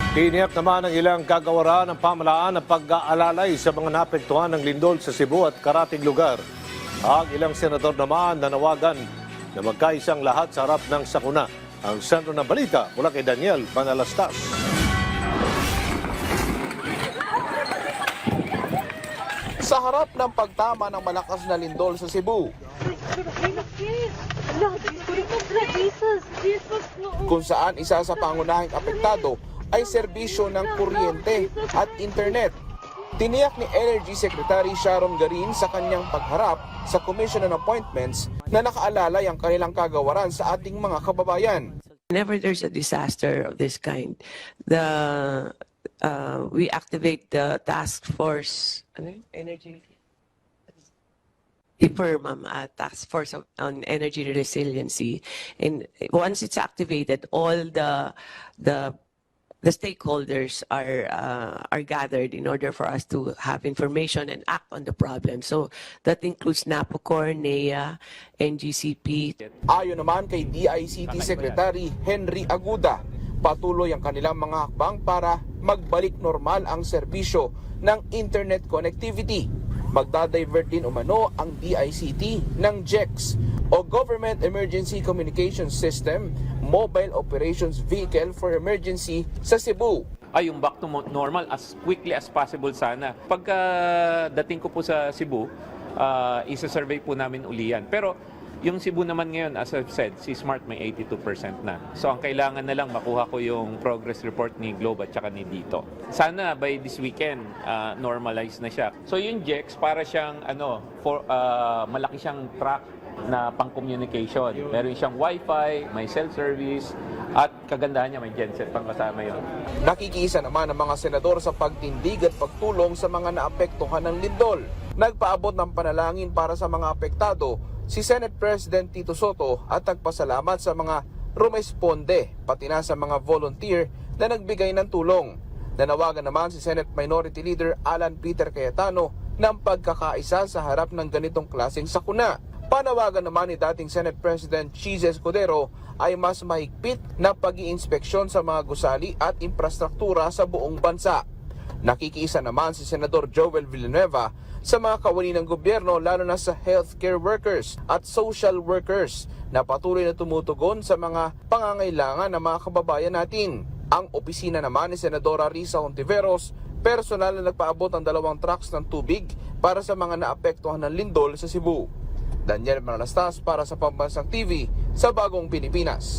Tiniyak naman ng ilang kagawaran ng pamahalaan ang pag-aalalay sa mga naapektuhan ng lindol sa Cebu at karating lugar. Ang ilang senador naman nanawagan na magkaisang lahat sa harap ng sakuna. Ang sentro ng balita mula kay Daniel Manalastas. Sa harap ng pagtama ng malakas na lindol sa Cebu, kung saan isa sa pangunahing apektado ay serbisyo ng kuryente at internet. Tiniyak ni Energy Secretary Sharon Garin sa kanyang pagharap sa Commission on Appointments na nakaalalay ang kanilang kagawaran sa ating mga kababayan. Whenever there's a disaster of this kind, we activate the task force, energy. Task Force on Energy Resiliency, and once it's activated, all the stakeholders are gathered in order for us to have information and act on the problem. So that includes NAPOCOR, NEA, NGCP. Ayon naman kay DICT Secretary Henry Aguda, patuloy ang kanilang mga hakbang para magbalik normal ang serbisyo ng internet connectivity. Magdadivert din umano ang DICT ng GEX o Government Emergency Communications System Mobile Operations Vehicle for Emergency sa Cebu. Ay yung back to normal as quickly as possible sana. Pagka dating ko po sa Cebu, isa-survey po namin uli yan. Pero yung Cebu naman ngayon, as I've said, si Smart may 82% na. So ang kailangan na lang makuha ko yung progress report ni Globe at saka ni Dito. Sana by this weekend, normalize na siya. So yung GEX, para siyang malaki siyang track na pang-communication. Meron siyang Wi-Fi, may cell service, at kagandahan niya may genset pang kasama yun. Nakikiisa naman ang mga senador sa pagtindig at pagtulong sa mga naapektuhan ng lindol. Nagpaabot ng panalangin para sa mga apektado si Senate President Tito Soto at nagpasalamat sa mga rumesponde, pati na sa mga volunteer na nagbigay ng tulong. Nanawagan naman si Senate Minority Leader Alan Peter Cayetano ng pagkakaisa sa harap ng ganitong klaseng sakuna. Panawagan naman ni dating Senate President Chizzy Escudero ay mas mahigpit na pag-iinspeksyon sa mga gusali at infrastruktura sa buong bansa. Nakikiisa naman si Senador Joel Villanueva sa mga kawani ng gobyerno, lalo na sa healthcare workers at social workers na patuloy na tumutugon sa mga pangangailangan ng mga kababayan natin. Ang opisina naman ni Senadora Risa Hontiveros, personal na nagpaabot ng 2 trucks ng tubig para sa mga naapektuhan ng lindol sa Cebu. Daniel Manalastas para sa Pambansang TV sa Bagong Pilipinas.